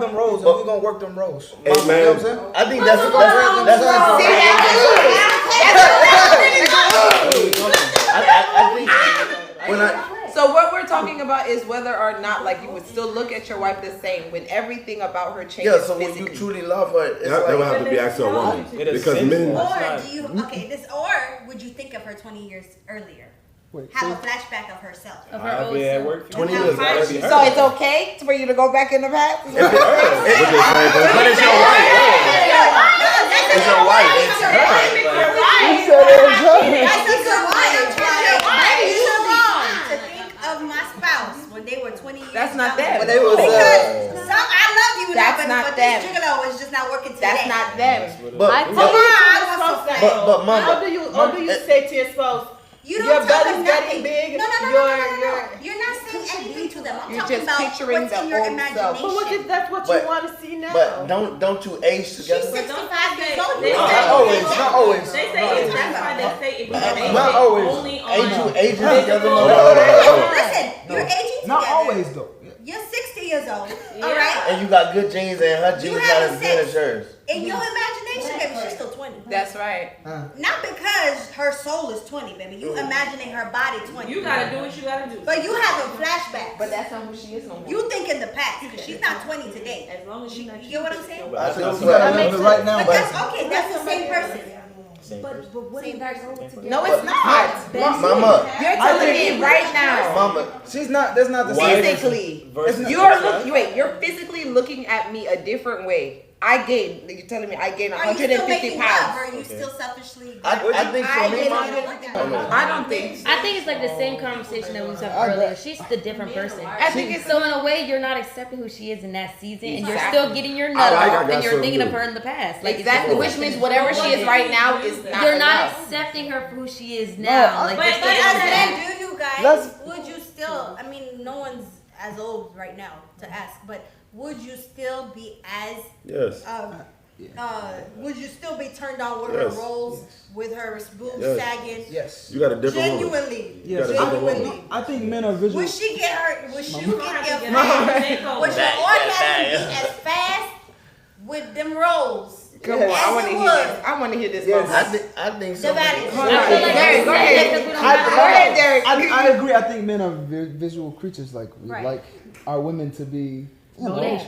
them roles and we're gonna work them roles. Hey, man. You know what I'm saying? I think that's So what we're talking about is whether or not like you would still look at your wife the same when everything about her changes. Yeah, so when you truly love her, it's that would have to be asked to a woman. Because men. Or do you or would you think of her 20 years earlier? Have a flashback of herself. Of her old self. 20 years earlier. So it's okay for you to go back in the past? But it's your wife. It's your wife. It's her. You said it was her. That's a good wife. You're wrong to think of my spouse when they were 20 years. That's not them. When they was Because I love you, That's but not this them. gigolo is just not working today. That's not them. But mama. Or do you say to your spouse, You your don't tell them belly's getting nothing. big? No. You're not saying anything to them. I'm You're talking just about picturing what's the in your old self. imagination. But what if that's what you want to see now? But don't you age together? She's 65 years old. Not always. They say that's why they say if you age Not always. only on Aging together. Listen, you're aging together. Not always though. You're 60 years old, all right? And you got good genes and her You genes having not as good sex. as yours. In your imagination, baby, she's still 20. That's right. Not because her soul is 20, baby. You imagining her body 20. You gotta do what you gotta do. But you have a flashback. But that's not who she is no more. You think in the past, because she's not 20 today. As long as You she's not get what I'm saying? I think You gotta live it right now. But that's okay. That's the same person. But what if that go together? No, it's not. Mama. You're telling me right now. Mama. She's not. That's not the same. Physically, you're physically looking at me a different way. You're telling me I gained Are you still 150 making love? pounds. Or are you still selfishly? I think for me, I don't think. I think it's like the same conversation that we was having earlier. She's the different person. I think it's So in a way, you're not accepting who she is in that season, and you're Exactly. still getting your nut I off, got and you're something thinking of new. her in the past. Like exactly, which means whatever she is right now is not you're not enough. accepting her for who she is now. Like But you're still as in men, that. do you guys? Let's- Would you still? I mean, no one's as old right now to ask, but would you still be as? Yes. Would you still be turned on with Yes. her rolls, with her boobs Yes. sagging? Yes. You got a different woman. Genuinely. Yes. Genuinely. I think men are visual. Would she get her? Would you get your Would would your orgasm be as fast with them rolls? Come on, I want to hear this. I want to hear this. Yes. I think so. Devani. Derek, go ahead. Go ahead, Derek. I agree. I think men are visual creatures. Like we like our women to be. Okay.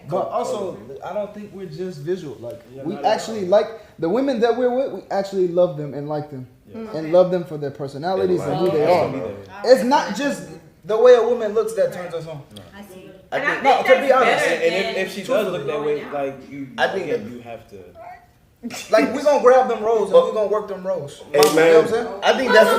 But also, I don't think we're just visual. Like we actually like the women that we're with. We actually love them and like them, and love them for their personalities and who they are. It's not just the way a woman looks that turns us on. I see. And I think No, to that's be honest, better And than if she does look that way, going out. like you, I think you have to. Like we're gonna grab them roles and we're gonna work them roles. Hey, You know what I'm man. saying? I think that's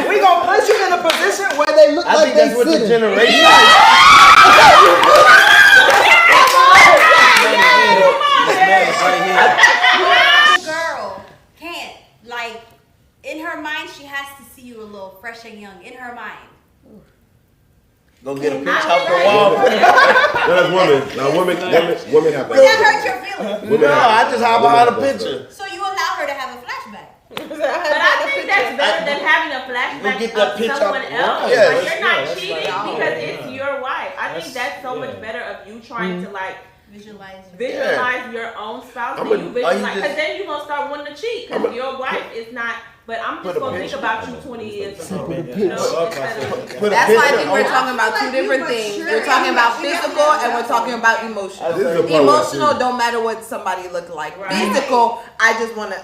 We gonna place you in a position where they look I like think they that's what the sitting. generation. Girl can't like in her mind she has to see you a little fresh and young in her mind. Go get a picture off the wall. That's women. Now women have Would that hurt your feelings? No, I just hop behind a picture. So you allow her to have a flashback. But I think that's better than having a flashback get that of picture someone up- else. Yeah, Like, that's- you're not that's cheating like- because it's your wife. I think that's so much better of you trying to like visualize your own spouse I'm than a- you are visualize. you Because just- then you're gonna start wanting to cheat because your wife is not. But I'm just gonna think about you 20 years ago. You know, instead of- Put a That's why I picture think we're on. talking about two different things. We're talking about physical and we're talking about emotional. This is the part where Emotional it's- don't matter what somebody look like. Right. Physical, I just want to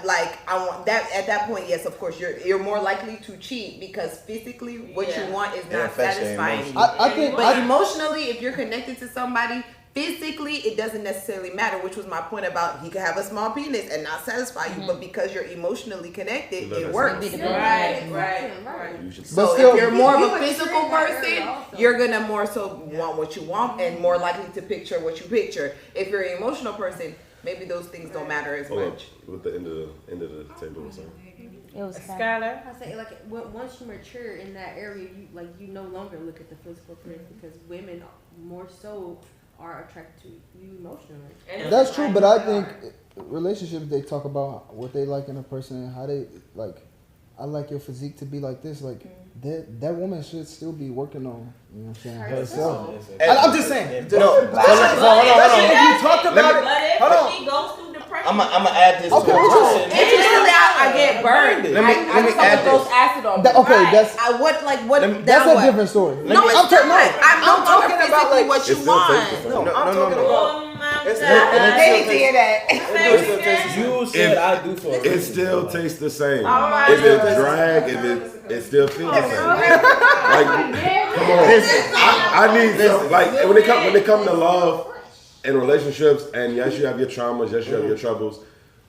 I want that at that point. Yes, of course, you're more likely to cheat because physically, what you want is It not affects your satisfying you. emotions. I think But emotionally, if you're connected to somebody, physically, it doesn't necessarily matter, which was my point about he could have a small penis and not satisfy you, but because you're emotionally connected, it works. Right. So But still- if you're more of a physical person, you're gonna more so want what you want and more likely to picture what you picture. If you're an emotional person, maybe those things don't matter as Hold much. on. With the end of the table or something. It was Skylar. I say like once you mature in that area, you no longer look at the physical appearance because women more so are attracted to you emotionally. That's true, but I think relationships, they talk about what they like in a person and how they like. I like your physique to be like this. Like that woman should still be working on, you know what I'm saying, herself. I'm just saying. No, hold on. You talked about it. But if she goes through depression, I'm gonna add this. Okay, Usually I get burned. Let me add those this. acid on. Okay, that's That's a different story. No, it's not. I'm talking about, about like, what you It's still want. fake. No, No, I'm no, talking no. about. They need to hear that. You said I do for It still tastes the same. All right. If it's drag, it still feels the same. Like, come on. I need some, like when it come to love and relationships, and yes, you have your traumas, yes, you have your troubles.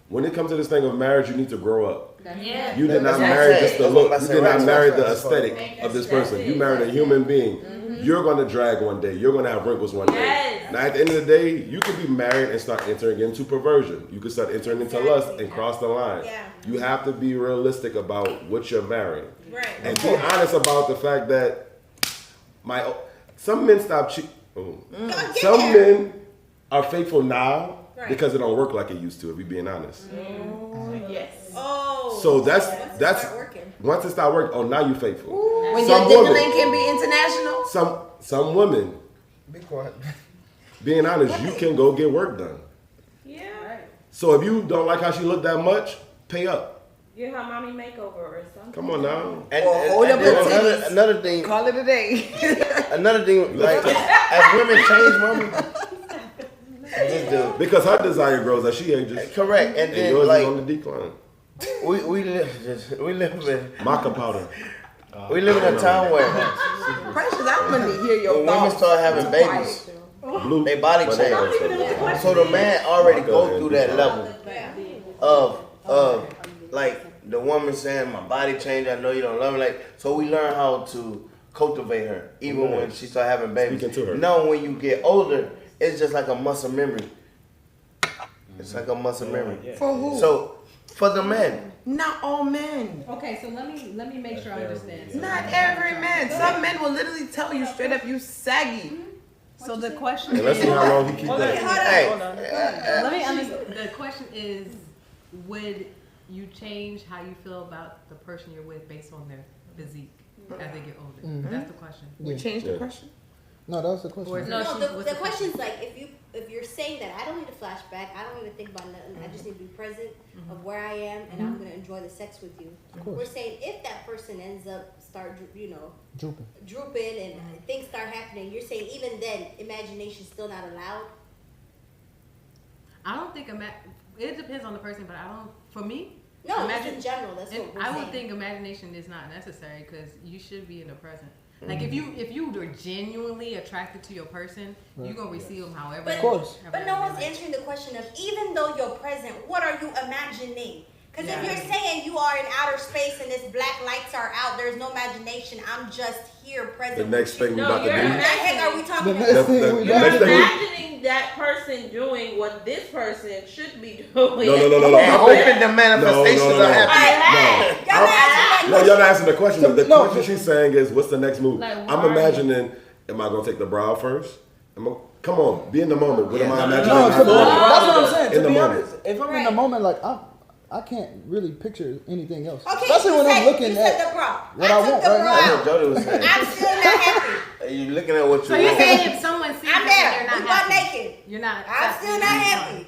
When it comes to this thing of marriage, you need to grow up. Yeah. You did not marry just the look. You did not marry the aesthetic of this person. You married a human being. You're going to drag one day. You're going to have wrinkles one day. Yes. Now, at the end of the day, you can be married and start entering into perversion. You can start entering into lust and cross the line. Yeah. You have to be realistic about what you're marrying. Right. And be honest about the fact that some men stop cheating. Some men are faithful now because it don't work like it used to, if you're being honest. Yes. Oh. So that's start working. once it start working. Oh, now you faithful. When Some your women- diddling can be international. Some women, Be quiet. being honest, you can go get work done. Yeah. So if you don't like how she looked that much, pay up. Get her mommy makeover or something. Come on now. And, Or hold up then her titties. another thing, Call it a day. like as women change, mama. Just do. Because her desire grows as she ages. Correct, and And then yours like is on the decline. we live in Maca powder. we live in a time where Precious, I'm gonna hear your when women thoughts. start having babies, Blue. their body change. So the man already go through that level of like the woman saying my body changed. I know you don't love me. Like so, we learn how to cultivate her even when she start having babies. Speaking to her. Now when you get older, it's just like a muscle memory. It's like a muscle memory. For who? So for the men, Not all men. Okay, so let me make sure I understand. Not every man. Some men will literally tell you straight up, you saggy. So the question And let's see how long he keep that. hey, let me understand. The question is, would you change how you feel about the person you're with based on their physique as they get older? That's the question. We changed the question. No, that was the question. Or is No, No, the question's like if you're saying that I don't need a flashback, I don't even think about nothing. I just need to be present of where I am, and I'm gonna enjoy the sex with you. We're saying if that person ends up drooping and things start happening, you're saying even then imagination's still not allowed. I don't think it depends on the person, but I don't. For me, No, that's in general. That's what we're I saying. would think imagination is not necessary because you should be in the present. Like if you are genuinely attracted to your person, you're gonna receive them however. But, Of course. but no one's answering the question of even though you're present, what are you imagining? Because if you're saying you are in outer space and this black lights are out, there's no imagination. I'm just here present. The next thing we No, about to you're do. What the heck are we talking The about? next thing we You're Next thing we- imagining that person doing what this person should be doing. No. and I'm hoping the manifestations No. are happening. Y'all not answering No, that y'all not asking the question. The No. question she's saying is, what's the next move? Like, I'm why? imagining, am I going to take the bra first? Come on, be in the moment. What am I imagining? No, that's what I'm saying. In To the be moment. honest, if I'm in the moment, like I can't really picture anything else. Okay, Especially when I'm looking you said at the bra. what I I took want the right bra now. That's what out. Jody was saying. I'm still not happy. You looking at what you So you're want. saying if someone sees I'm you, there. you're We not got happy. naked. You're not. I'm still not happy.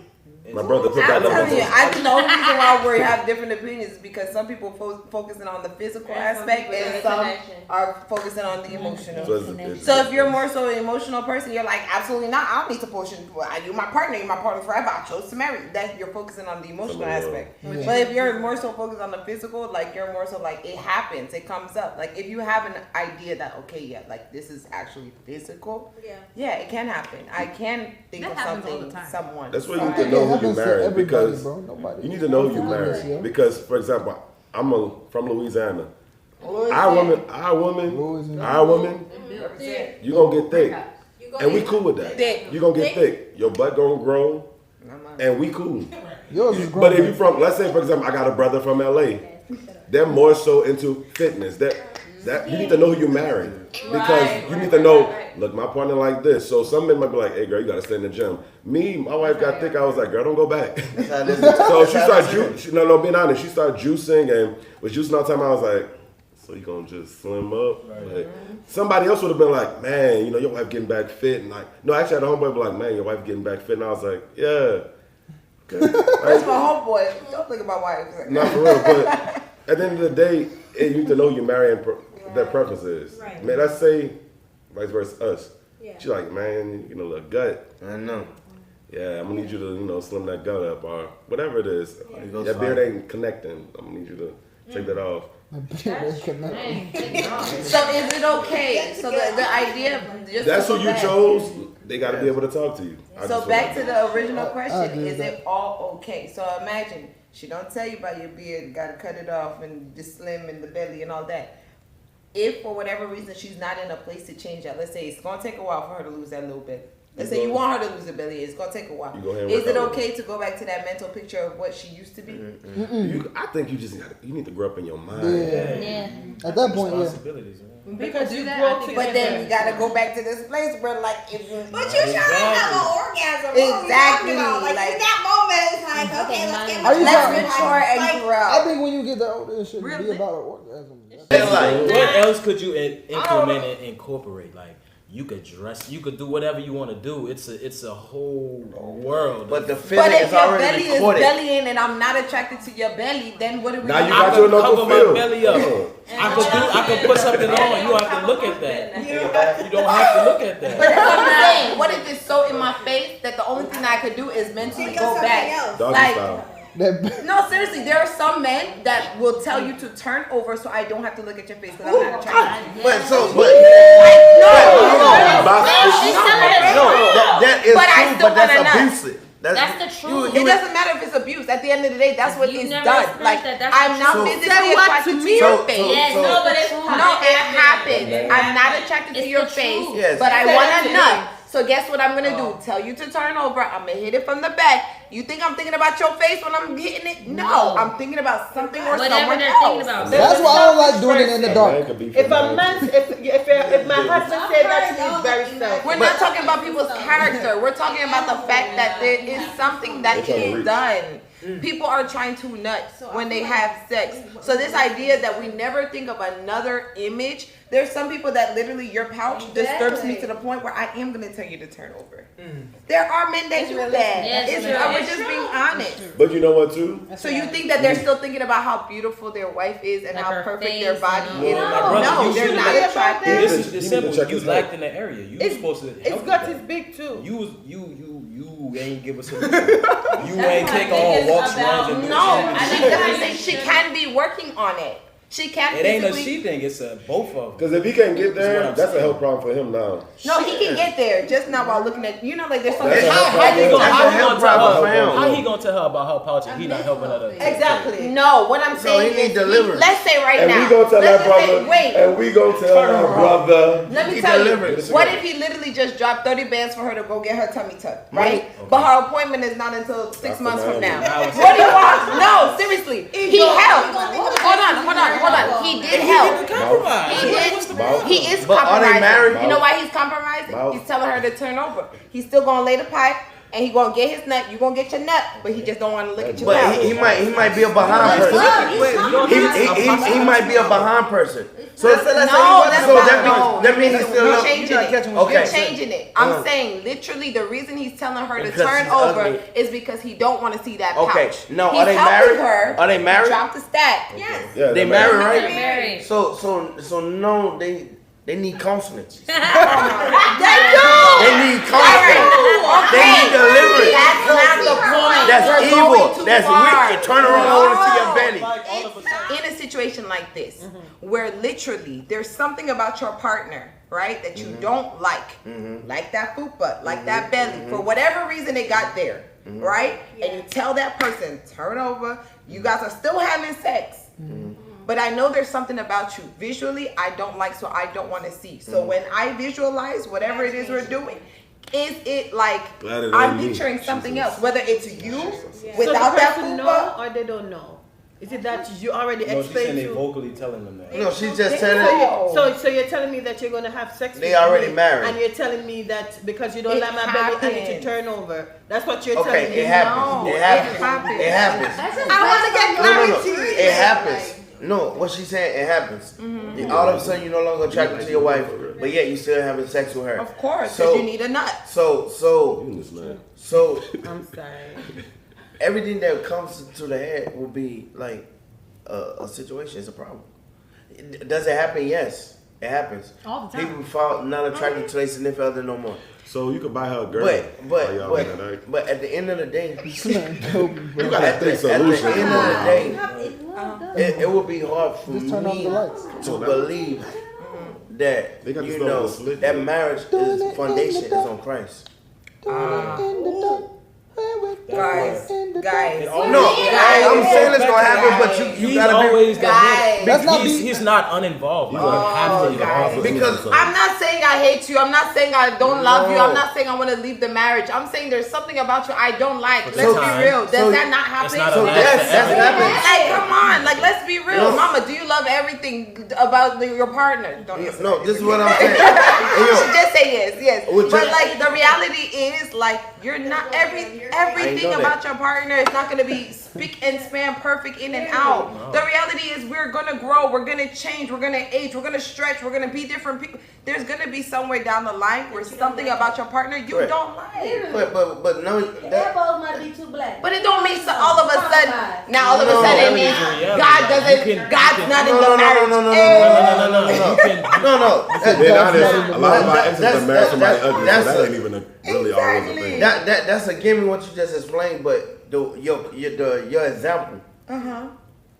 My brother put I'm that telling you, number. I think the only reason why we have different opinions is because some people focusing on the physical And some aspect people and the some connection. are focusing on the emotional. So So if you're more so an emotional person, you're like, absolutely not. I don't need to push you. You're my partner. You're my partner forever. I chose to marry. That you're focusing on the emotional aspect. Yeah. But if you're more so focused on the physical, like you're more so like it happens. It comes up. Like if you have an idea that like this is actually physical. Yeah. It can happen. I can think That of happens all something. the time. Someone. That's why you I need to think know it who you happens to marry everybody, because bro. Nobody. you need to know who you Yeah. marry. Because, for example, I'm from Louisiana. Louisiana. Our woman, you gonna get thick, You go and we ahead. cool with that. Thick. You gonna get thick. Your butt gonna grow, and we cool. Yours is But grown. if you from, let's say for example, I got a brother from LA. They're more so into fitness. That you need to know who you're marrying because you need to know. Look, my partner like this. So some men might be like, "Hey, girl, you gotta stay in the gym." Me, my wife got thick. I was like, "Girl, don't go back." So she started. No, being honest, she started juicing and was juicing all the time. I was like, "So you gonna just slim up?" Like, somebody else would have been like, "Man, you know your wife getting back fit," and like, no, actually, I had a homeboy be like, "Man, your wife getting back fit," and I was like, "Yeah." Okay. That's my homeboy. Don't think about wives. Not for real, but at the end of the day, you need to know you're marrying their preferences. Right. Man, let's say vice versa us. Yeah. She's like, man, you know, look gut. I know. Yeah, I'm gonna need you to, you know, slim that gut up or whatever it is. Yeah. That beard ain't connecting. I'm gonna need you to take that off. So is it okay? So the idea of just That's who you chose. They got to be able to talk to you. So back to the original question: is it all okay? So imagine she don't tell you about your beard, got to cut it off, and the slim and the belly and all that. If for whatever reason she's not in a place to change that, let's say it's gonna take a while for her to lose that little bit. Let's say you want her to lose the belly, it's gonna take a while. Is it okay to go back to that mental picture of what she used to be? I think you just you need to grow up in your mind. Yeah. At that point, Because you grow together. But then you gotta go back to this place where like if you But you're trying to have an orgasm. Exactly. Like in that moment, it's like, okay, let's get let's mature and grow. I think when you get that older, it should be about an orgasm. What else could you implement and incorporate? Like you could dress, you could do whatever you want to do. It's a whole world. But the feeling is already recorded. But if your belly is bellying and I'm not attracted to your belly, then what do we do? Now you got your local cover my belly up. I could put something on. You have to look at that. You don't have to look at that. But that's what I'm saying. What if it's so in my face that the only thing I could do is mentally go back? Doggy Like, style. no, seriously, there are some men that will tell you to turn over so I don't have to look at your face because I'm not attracted. But that is true, but that's abusive. That's the truth. It doesn't matter if it's abuse. At the end of the day, that's what is done. Like I'm not physically attracted to your face. No, it happened. I'm not attracted to your face, but I want a nut. So guess what I'm gonna do? Tell you to turn over. I'm gonna hit it from the back. You think I'm thinking about your face when I'm hitting it? No, I'm thinking about something or someone else. That's why I don't like doing it in the dark. If my husband said that to me, it's very selfish. We're not talking about people's character. We're talking about the fact that there is something that is done. People are trying to nut when they have sex. So this idea that we never think of another image, there's some people that literally your pouch disturbs me to the point where I am going to tell you to turn over. There are men that do that. We're just being honest. But you know what too? So you think that they're still thinking about how beautiful their wife is and how perfect their body is? No, they're not attracted. This is simple. You lacked in the area. You were supposed to help. It's gut is big too. You ain't give us a You ain't take on walks, runs, and no. I think that's what I'm saying. She can be working on it. She can't. It ain't a she thing. It's a both of them. Because if he can't get there, that's a health problem for him now. No, he can get there. Just not while looking at like there's something. How he gonna tell her about her pouch and he not helping her? Exactly. No, what I'm saying is, let's say right now. And we gonna tell our brother. Wait. And we gonna tell our brother. Let me tell you. What if he literally just dropped 30 bands for her to go get her tummy tucked, right? But her appointment is not until 6 months from now. What do you want? No, seriously. He helped. Hold on. He did help. He is compromising. Are they married? You know why he's compromising? He's telling her to turn over. He's still gonna lay the pipe and he gonna get his nut. You gonna get your nut, but he just don't want to look at your mouth. But he might be a behind person. He might be a behind person. So that means he's still You're changing it. Okay. You're changing it. I'm saying literally the reason he's telling her to turn over is because he don't want to see that pouch. Okay. No, he's are they married? Her are they married? Drop the stack. Yes. Yeah, they married, right? They're married. So no, they need counseling. They do. They need counseling. They need deliverance. That's not the point. That's evil. That's wicked. Turn around and see your belly. In a situation like this, where literally there's something about your partner, right, that you don't like that fupa, like that belly, for whatever reason it got there, right? And you tell that person, turn over. You guys are still having sex. But I know there's something about you visually I don't like, so I don't want to see. So when I visualize whatever it is we're doing, is it like I'm picturing something else, whether it's you without that fupa, or they don't know. Is it that you already No, she's saying explained they to? vocally telling them that. No, she's just telling. So you're telling me that you're gonna have sex? They with already me, married. and you're telling me that because you don't like my belly, I need to turn over. That's what you're telling me. Okay, it happens. It happens. It happens. I want to get clarity. It happens. No, what she's saying, it happens. All of a sudden, you're no longer attracted to your wife, but yet you still having sex with her. Of course, because you need a nut. So I'm sorry. Everything that comes to the head will be like a situation. It's a problem. Does it happen? Yes, it happens. All the time. People fall not attracted to their significant other no more. So you could buy her a girl. But at the end of the day, you gotta think solution. At the end of the day, it would be hard for me to believe that that marriage is foundation is on Christ. Guys. No, I'm saying it's gonna happen, but you gotta always be. guys. He's not uninvolved. Because I'm not saying I hate you. I'm not saying I don't love you. I'm not saying I want to leave the marriage. I'm saying there's something about you I don't like. Let's be real. Does that not happen? Yes, that's happening. Like, come on. Like, let's be real. Mama, do you love everything about your partner? Don't answer. No, this is what I'm saying. You should just say yes. But like, the reality is, like, you're not everything about your partner is not gonna be spick and span perfect in and out. No. The reality is we're gonna grow, we're gonna change, we're gonna age, we're gonna stretch, we're gonna be different people. There's gonna be somewhere down the line where something about your partner you don't like. But no, that both might be too black. But it don't mean so all of a sudden. Now all of a sudden it means God doesn't. God's not in the marriage. No. Being honest, a lot of my exes are married somebody ugly, so that ain't even really always a thing. That's a given what you just explained, but your example.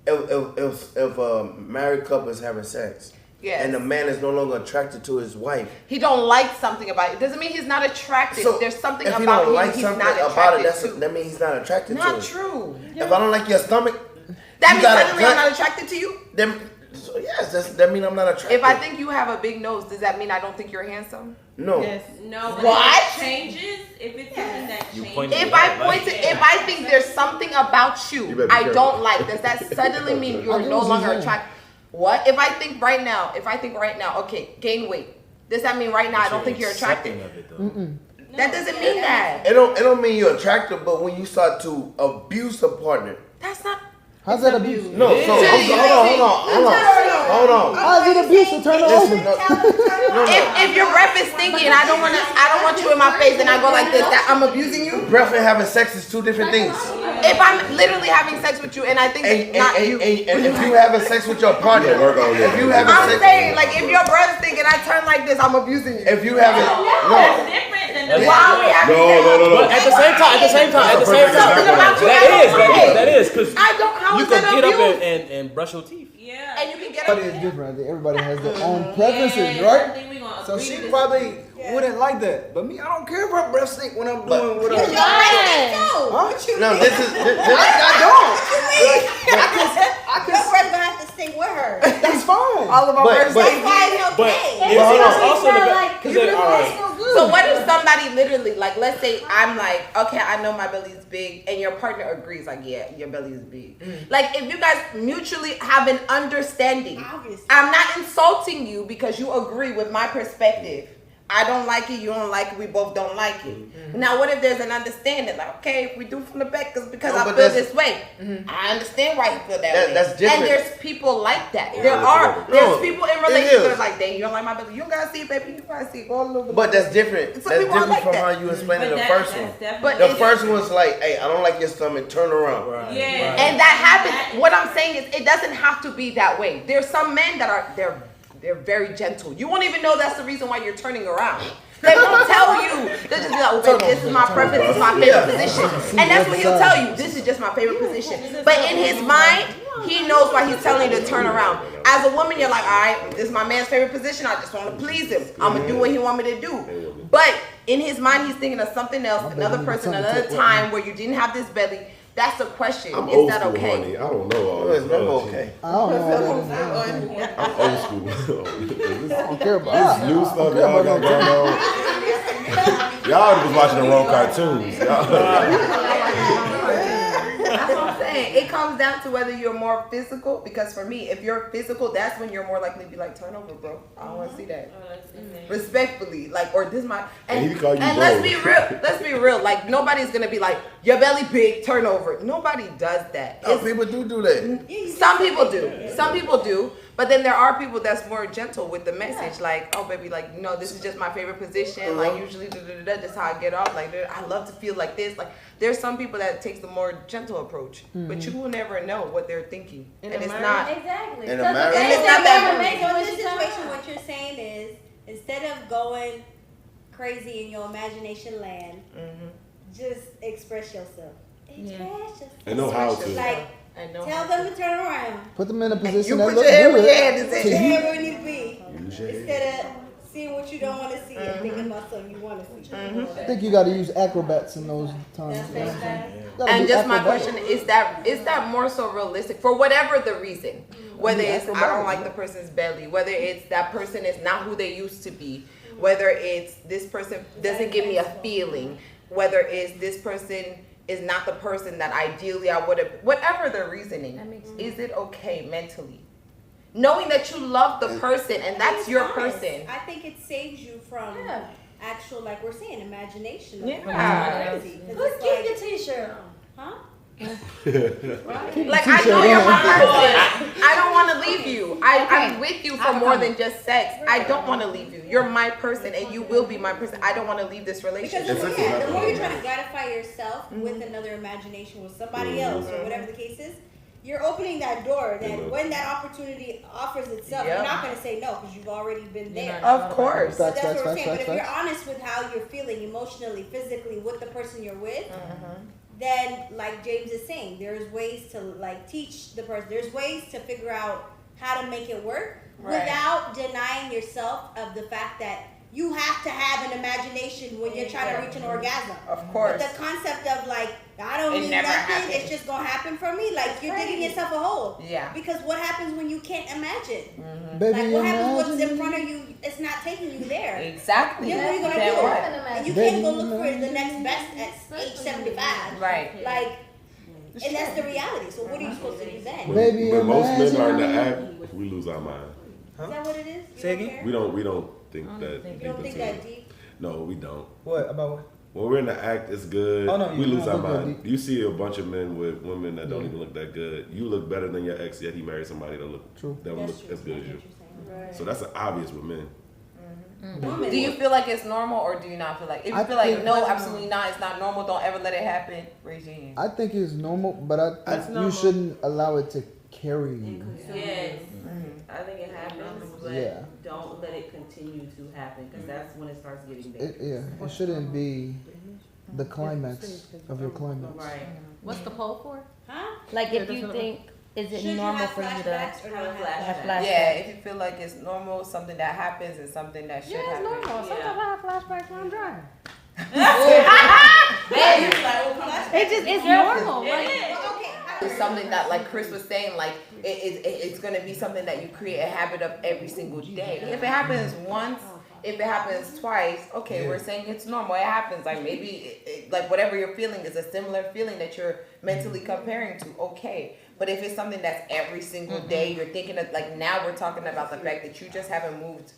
If a married couple is having sex. Yes. And the man is no longer attracted to his wife. He don't like something about it. It doesn't mean he's not attracted. So there's something about him he's not attracted to. That means he's not attracted to it. Not true. If I don't like your stomach, that means suddenly I'm not attracted to you? So yes, that means I'm not attracted. If I think you have a big nose, does that mean I don't think you're handsome? No. Yes. No. But what? If it changes, if it's something that changes. If I think there's something about you I don't like, does that suddenly mean you're no longer attracted? What? If I think right now, okay, gain weight. Does that mean right now I don't think you're attractive? That doesn't mean that. It don't mean you're attractive, but when you start to abuse a partner. That's not. How's that abuse? No, so hold on. How's it abuse to turn over? If your breath is stinky and I don't want you in my face and I go like this, that I'm abusing you? Breath and having sex is two different things. If I'm literally having sex with you and I think not you. And if you having sex with your partner, I'm saying, like, if your breath stink and I turn like this, I'm abusing you. If you having that's different than the No. At the same time. That is because you can get up and brush your teeth. Yeah. And you can get up. Everybody is different. I think everybody has their own preferences, right? So she probably wouldn't like that. But me, I don't care if her breath stink when I'm doing what I'm doing. No, this is. I don't. Your breath gonna have to stink with her. That's fine. All of our breath That's stink. why it's okay. It's also So what if somebody literally, like, let's say I'm like, okay, I know my belly's big, and your partner agrees, like, yeah, your belly is big. Like, if you guys mutually have an understanding, Obviously. I'm not insulting you because you agree with my perspective. I don't like it, you don't like it, we both don't like it. Now, what if there's an understanding? Like, okay, if we do from the back, because I feel this way. I understand why you feel that way. That's different. And there's people like that. There's people in relationships that are like, dang, you don't like my belly. You don't gotta see it, baby. You gotta see it. Go a little bit. But that's different. That's different like from that. how you explained the first one. But the first one's like, hey, I don't like your stomach, turn around. Yeah. And that happens. What I'm saying is, it doesn't have to be that way. There's some men that are, they're very gentle. You won't even know that's the reason why you're turning around. They won't tell you. They'll just be like, oh, baby, this is my preference, this is my favorite position. And that's what he'll tell you. This is just my favorite position. But in his mind, he knows why he's telling you to turn around. As a woman, you're like, all right, this is my man's favorite position. I just want to please him. I'm going to do what he want me to do. But in his mind, he's thinking of something else, another person, another time where you didn't have this belly. That's the question. Is that okay? Honey. I don't know all this. It's never okay. I don't know. I'm old school. I don't care about this new stuff y'all got going on. Y'all was watching the wrong cartoons. That's what I'm saying. comes down to whether you're more physical, because for me, if you're physical, that's when you're more likely to be like, turn over, bro. I don't want to see that. Respectfully, like, or this my and let's be real. Like, nobody's gonna be like, your belly big, turn over. Nobody does that. No, people do that. Some people do. Some people do. But then there are people that's more gentle with the message, like, oh baby, like, no, this is just my favorite position. Like, usually, this is how I get off. Like, I love to feel like this. Like, there's some people that takes the more gentle approach, but you will never know what they're thinking, and it's not exactly. In a marriage, and it's not that. So in this situation, what you're saying is, instead of going crazy in your imagination land, just express yourself. Express yourself. And know how to. Like, tell them to turn around. Put them in a position you that put look your head good. where your hand is Put at. your head where it need to be. Instead of seeing what you don't want to see and thinking about something you want to see. I think you got to use acrobats in those times. You know what I'm saying? And just my question is that more so realistic for whatever the reason, whether it's I don't like the person's belly, whether it's that person is not who they used to be, whether it's this person doesn't give me a feeling, whether it's this person is not the person that ideally I would have, whatever the reasoning, is it okay mentally? Knowing that you love the person and that's your person. I think it saves you from actual, like we're saying, imagination. Yeah. Let's keep the t-shirt. Huh? Like, I know you're my person. I don't want to leave you. I'm with you for more than just sex. I don't want to leave you. You're my person and you will be my person. I don't want to leave this relationship. Because the more you're trying to gratify yourself with another imagination with somebody else or whatever the case is, you're opening that door that when that opportunity offers itself, you're not going to say no because you've already been there. Of course. So that's what we're saying. But if you're honest with how you're feeling emotionally, physically with the person you're with, then like James is saying, there's ways to like teach the person. There's ways to figure out how to make it work without denying yourself of the fact that you have to have an imagination when you're trying to reach an orgasm. Of course. But the concept of like, I don't need nothing, it's just going to happen for me. Like, you're digging yourself a hole. Yeah. Because what happens when you can't imagine? Baby, Like, what happens what's in front of you, it's not taking you there. Exactly. Then what are you going to do? And you can't go look for the next best at age 75. Right. Like, and that's the reality. So what are you supposed to do then? Baby, when most men are in the imagine. act, we lose our mind. Is that what it is? You Say don't again? care? We don't think that deep. You don't think that deep? No, we don't. What about what? When we're in the act, it's good. Oh, no, we lose our don't look mind. deep. You see a bunch of men with women that don't even look that good. You look better than your ex, yet he married somebody that look that would look as good as you. Right. So that's obvious with men. Do you feel like it's normal or do you not feel like? If you feel like no, absolutely not, it's not normal, don't ever let it happen, raise your hand. I think it's normal, but I think you shouldn't allow it to carry you. Yes. I think it happens, but Yeah. don't let it continue to happen because that's when it starts getting bad. It shouldn't be the climax of your climax. Right. What's the poll for? Huh? Like, if you think, is it Should normal you have for you to flashbacks or have not a have have flashback? flashbacks? Yeah, if you feel like it's normal, something that happens and something that should Yeah, it's happen. normal. Sometimes I have flashbacks when I'm driving. It's normal. It's something that, like Chris was saying, like it's gonna be something that you create a habit of every single day. If it happens once, if it happens twice, okay, we're saying it's normal. It happens. Like maybe, like whatever you're feeling is a similar feeling that you're mentally comparing to. Okay, but if it's something that's every single day, you're thinking of like now we're talking about the fact that you just haven't moved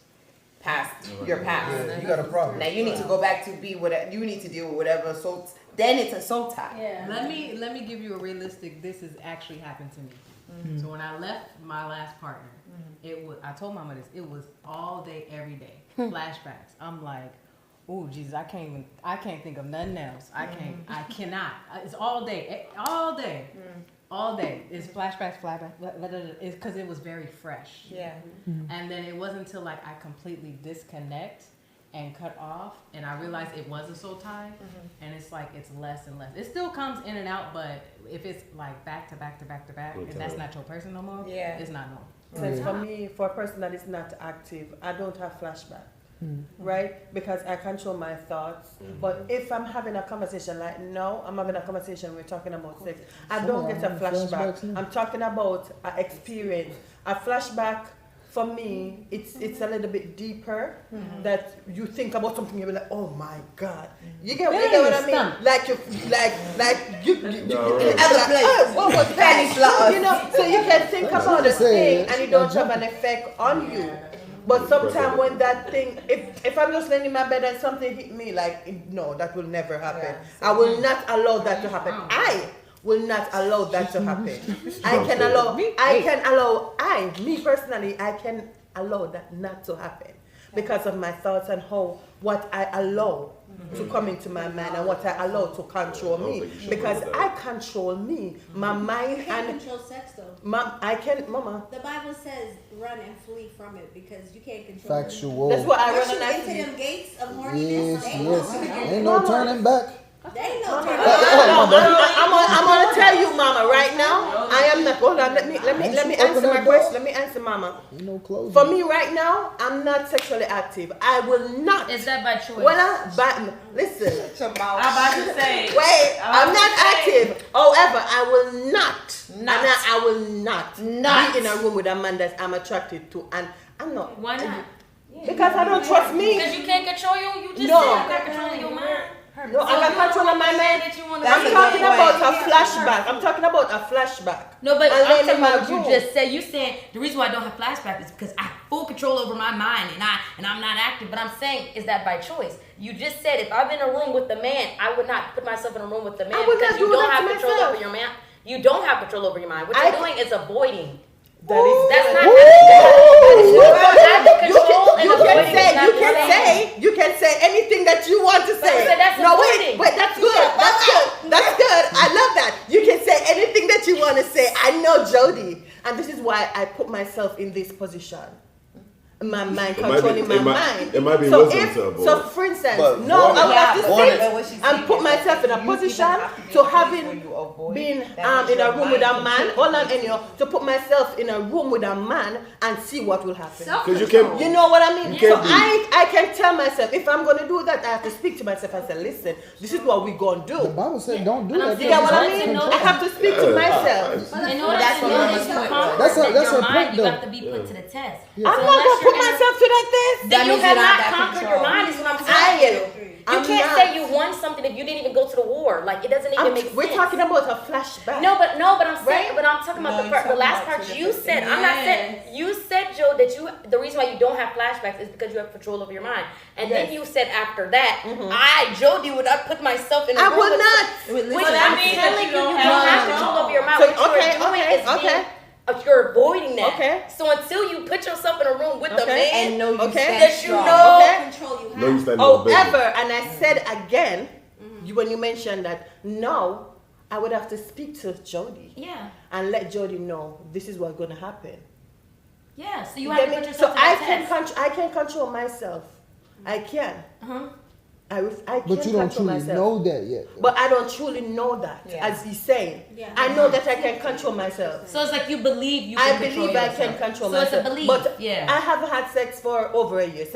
past your past. Yeah, you got a problem. Now you need to go back to be whatever you need to deal with whatever. So then it's a soul tie. Yeah. Let me give you a realistic. This has actually happened to me. So when I left my last partner, it was. I told Mama this. It was all day, every day. Flashbacks. I'm like, oh Jesus, I can't think of nothing else. I cannot. It's all day, all day. All day. It's flashbacks. It's because it was very fresh. Yeah. And then it wasn't until like I completely disconnect and cut off, and I realized it was a soul tie, and it's like it's less and less. It still comes in and out, but if it's like back to back to back to back, and that's not your person no more, it's not normal. Since for me, for a person that is not active, I don't have flashback. Right? Because I control my thoughts. But if I'm having a conversation like now, I'm having a conversation, we're talking about sex, I don't get a flashback. I'm talking about an experience. A flashback for me, it's a little bit deeper. That you think about something, you're like, oh my God, you get what I mean? Like you, what was that? You know, so you can think about a thing and it don't have an effect on you. But sometimes when that thing, if I'm just laying in my bed and something hit me, like, no, that will never happen. I will not allow that to happen. I will not allow that to happen. I can allow that not to happen because of my thoughts and what I allow to come into my mind and what I allow to control me. Because I control me, my mind, You can't control sex though. Mama. The Bible says run and flee from it because you can't control Factual. That's what I Once run you and into them gates of horniness, Yes. Ain't no turning back. they ain't no turning No, I'm gonna tell you, Mama, right now. I am not. Hold on. Let me answer my question. Let me answer, Mama. Ain't no closing. For me, right now, I'm not sexually active. I will not. Is that by choice? Listen. I'm about to say. Wait, I'm not active. However, I will not. I will not be in a room with a man that I'm attracted to, and I'm not. Why not? Because I don't trust me. Because you can't control you. You just No. said you can't control your mind. No, I can control my mind. I'm talking about a flashback. No, but And I'm then talking in my about what you room. just said. You saying the reason why I don't have flashback is because I have full control over my mind and I'm not active. But I'm saying is that by choice. You just said if I'm in a room with the man, I would not put myself in a room with the man because you don't have control over your man. You don't have control over your mind. What you're doing is avoiding. That's not you can say anything that you want to say. Wait, that's good. That's good. I love that. You can say anything that you want to say. I know Jody, and this is why I put myself in this position. My mind, controlling my mind. It might be so wisdom to avoid. So, for instance, I would have to sit and put myself in a position to having been in a room with a man, to put myself in a room with a man and see what will happen. You know what I mean? So I can tell myself, if I'm going to do that, I have to speak to myself and say, listen, this is what we're going to do. The Bible said don't do that. You get what I mean? I have to speak to myself. In order to know that you conquer your mind, you have to be put to the test. I'm not going to put myself to that test. Then you have not conquered your mind, is what I'm saying. You can't say you won something if you didn't even go to the war. Like, it doesn't even make sense. We're talking about a flashback. No, but I'm saying, but I'm talking about the last part you said. I'm not saying, you said, Joe, that the reason why you don't have flashbacks is because you have control over your mind. And then you said after that, Jody, would not put myself in a room. I would not. Which I'm telling you, you don't have control over your mind. What you're doing is you're avoiding that. Okay. So until you put yourself in a room with the man, and know you that you strong. know, control you have. However, and I said again, when you mentioned that, no, I would have to speak to Jody. Yeah. And let Jody know this is what's going to happen. Yeah. So you have to put yourself So I can control myself. I can. I but you don't truly know that yet. But I don't truly know that, as he's saying. Yeah. I know that I can control myself. So it's like you believe you can control yourself. I can control myself. So it's a belief. But I have had sex for over a year.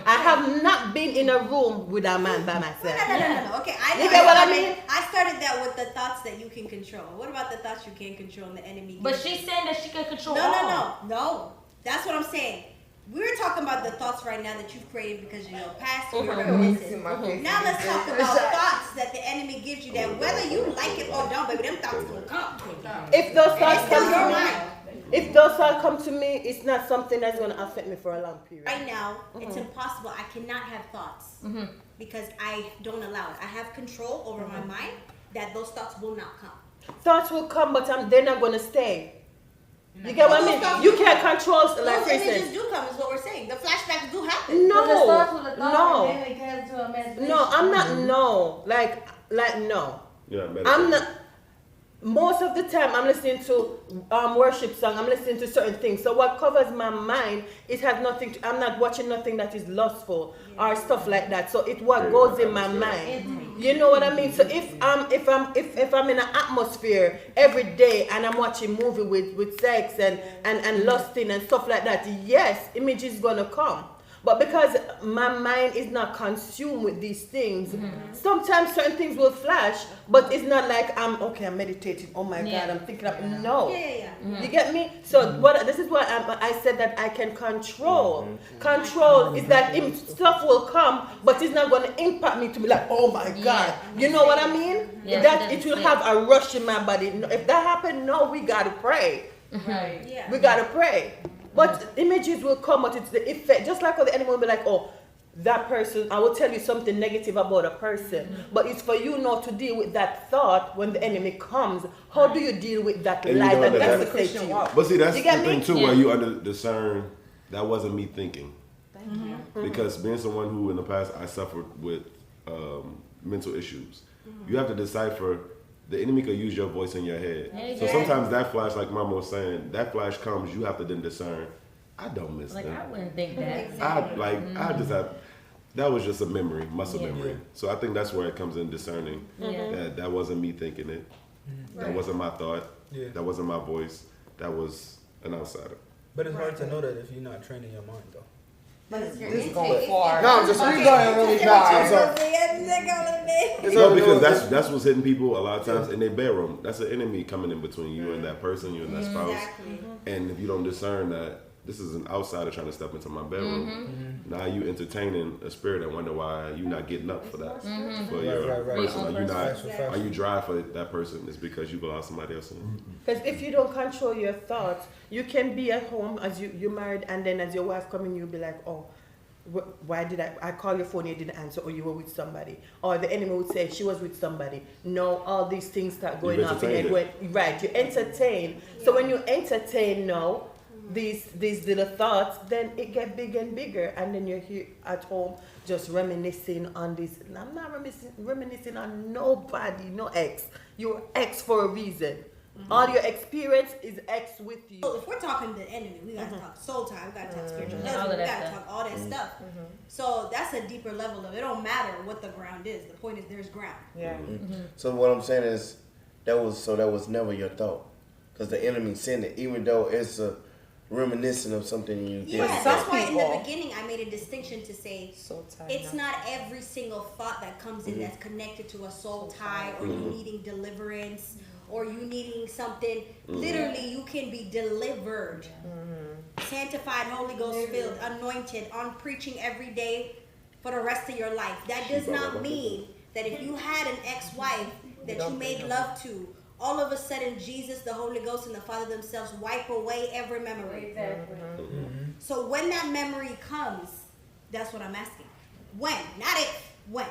I have not been in a room with a man by myself. No. Okay, you get what I mean? I started that with the thoughts that you can control. What about the thoughts you can't control and the enemy? But she's saying that she can control No. That's what I'm saying. We're talking about the thoughts right now that you've created because of your past and your choices. Now let's talk about thoughts that the enemy gives you that whether you like it or don't, baby, them thoughts will come. If those thoughts come to me, it's not something that's going to affect me for a long period. Right now, it's impossible. I cannot have thoughts because I don't allow it. I have control over my mind that those thoughts will not come. Thoughts will come, but they're not going to stay. You get what I mean? You can't control, like, for instance. Those images do come, is what we're saying. The flashbacks do happen. No, I'm not. No, like no. Yeah, I'm not. Most of the time, I'm listening to worship song. I'm listening to certain things. So what covers my mind, it has nothing. I'm not watching nothing that is lustful or stuff like that. So it's what goes in my mind. You know what I mean? So if I'm in an atmosphere every day and I'm watching movie with sex and lusting and stuff like that, yes, image is gonna come. But because my mind is not consumed with these things, sometimes certain things will flash, but it's not like I'm meditating. Oh my God, I'm thinking of no. You get me? So this is what I said that I can control. Control is that stuff will come, but it's not going to impact me to be like, oh my God. You know what I mean? That it will have a rush in my body. If that happens, no, we got to pray. Right. Yeah. We got to pray. But images will come, but it's the effect. Just like how the enemy will be like, oh, that person, I will tell you something negative about a person. But it's for you not to deal with that thought when the enemy comes. How do you deal with that lie that that's the say to you? But see, that's the thing too, where you discern that wasn't me thinking. Because being someone who in the past I suffered with mental issues, you have to decipher. The enemy could use your voice in your head. So sometimes that flash, like Mama was saying, that flash comes, you have to then discern, I don't miss them. I wouldn't think that. I just have, that was just a memory, muscle memory. So I think that's where it comes in discerning. That wasn't me thinking it. That wasn't my thought. That wasn't my voice. That was an outsider. But it's hard to know that if you're not training your mind, though. But it's your This is intake. going far. No, I'm just going really far. No, because that's what's hitting people a lot of times in their bedroom. That's an enemy coming in between you and that person, you and that spouse. Exactly. And if you don't discern that this is an outsider trying to step into my bedroom, now you entertaining a spirit and wonder why you not getting up for that. For your person. Are you dry for that person? It's because you've allowed somebody else in. Because if you don't control your thoughts, you can be at home as you married, and then as your wife coming, you'll be like, oh, why did I call your phone, you didn't answer, or you were with somebody, or the enemy would say she was with somebody. No, all these things start going off in your head. Right, you entertain. So when you entertain these little thoughts, then it get bigger and bigger, and then you're here at home just reminiscing on this. And I'm not reminiscing on nobody, no ex. You're ex for a reason. All your experience is ex with you. So if we're talking the enemy, we gotta talk soul time, we gotta talk spiritual health, we gotta talk all that stuff. So that's a deeper level of it. Don't matter what the ground is. The point is there's ground. So what I'm saying is that was never your thought, because the enemy sent it, even though it's a reminiscent of something you did. Yeah, that's why in the beginning I made a distinction to say it's not every single thought that comes in that's connected to a soul tie, or you needing deliverance, or you needing something. Literally, you can be delivered, sanctified, Holy Ghost filled, anointed, on preaching every day for the rest of your life. That does not mean that if you had an ex-wife that you made love to, all of a sudden Jesus, the Holy Ghost, and the Father themselves wipe away every memory. Exactly. So when that memory comes, that's what I'm asking. When, not if, when.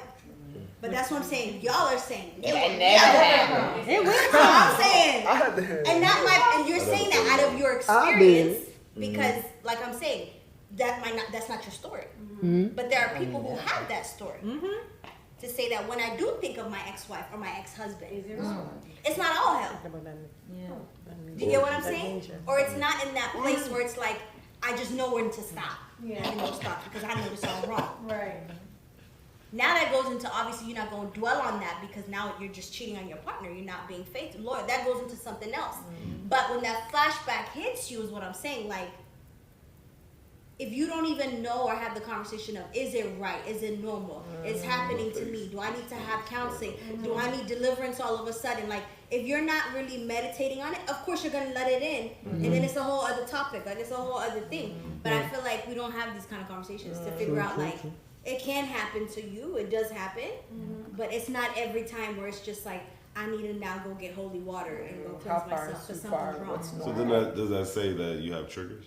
But that's what I'm saying. Y'all are saying it will never happen. It will. So I'm saying, and you're saying that out of your experience, because like I'm saying, that's not your story. But there are people who have that story. To say that when I do think of my ex-wife or my ex-husband, it's not all hell. Do you get what I'm saying? Or it's not in that place where it's like, I just know when to stop. I know to stop because I know it's all wrong. Right. Now that goes into, obviously you're not going to dwell on that because now you're just cheating on your partner. You're not being faithful. Lord, that goes into something else. But when that flashback hits you is what I'm saying, like, if you don't even know or have the conversation of, is it right? Is it normal? It's happening to me. Do I need to have counseling? Do I need deliverance all of a sudden? Like, if you're not really meditating on it, of course you're going to let it in. And then it's a whole other topic. Like, it's a whole other thing. But I feel like we don't have these kind of conversations to figure out, like, it can happen to you. It does happen. But it's not every time where it's just like, I need to now go get holy water and go cleanse myself because something's wrong. So then does that say that you have triggers?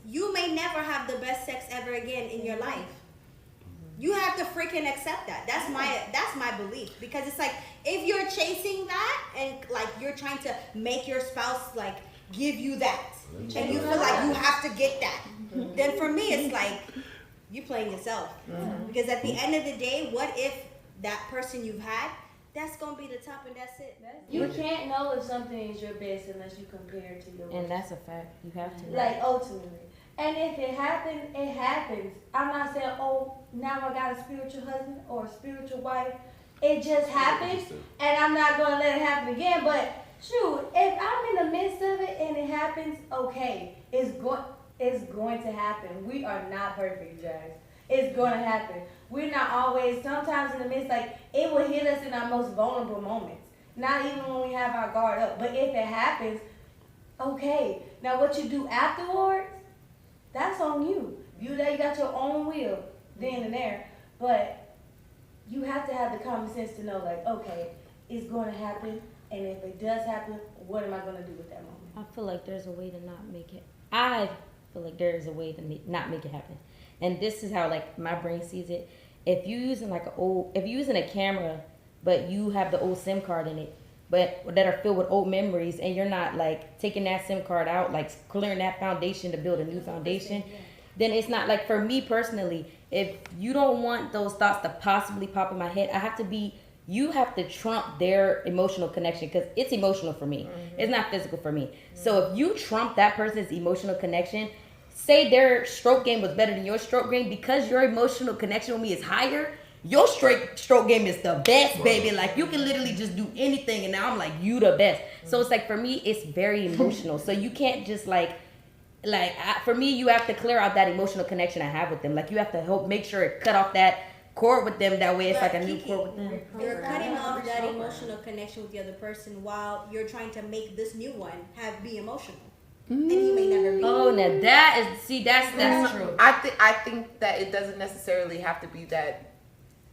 You may never have the best sex ever again in your life. You have to freaking accept that. That's my belief, because it's like, if you're chasing that and like you're trying to make your spouse like give you that, and you feel like you have to get that, then for me it's like you playing yourself. Because at the end of the day, what if that person you've had, that's gonna be the top and that's it. You can't know if something is your best unless you compare it to your worst. And that's a fact. You have to. Like, ultimately. And if it happens, it happens. I'm not saying, oh, now I got a spiritual husband or a spiritual wife. It just happened, and I'm not gonna let it happen again. But shoot, if I'm in the midst of it and it happens, okay, it's going. It's going to happen. We are not perfect, you guys. It's going to happen. We're not always, sometimes in the midst, like, it will hit us in our most vulnerable moments. Not even when we have our guard up. But if it happens, okay. Now what you do afterwards, that's on you. You got your own will then and there. But you have to have the common sense to know, like, okay, it's going to happen. And if it does happen, what am I going to do with that moment? I feel like there's a way to not make it. I feel like there is a way to not make it happen. And this is how, like, my brain sees it. If you're using if you're using a camera, but you have the old SIM card in it, but that are filled with old memories, and you're not like taking that SIM card out, like clearing that foundation to build a new foundation, then it's not like, for me personally, if you don't want those thoughts to possibly pop in my head, you have to trump their emotional connection, because it's emotional for me. Mm-hmm. It's not physical for me. Mm-hmm. So if you trump that person's emotional connection, say their stroke game was better than your stroke game, because your emotional connection with me is higher, your stroke game is the best, baby. Like, you can literally just do anything, and now I'm like, you the best. So it's like, for me, it's very emotional. So you can't just for me, you have to clear out that emotional connection I have with them. Like, you have to make sure it cut off that cord with them. That way it's like a new cord with them. You're cutting off that emotional connection with the other person while you're trying to make this new one be emotional. And he may never be. Oh, now that's true. I think that it doesn't necessarily have to be that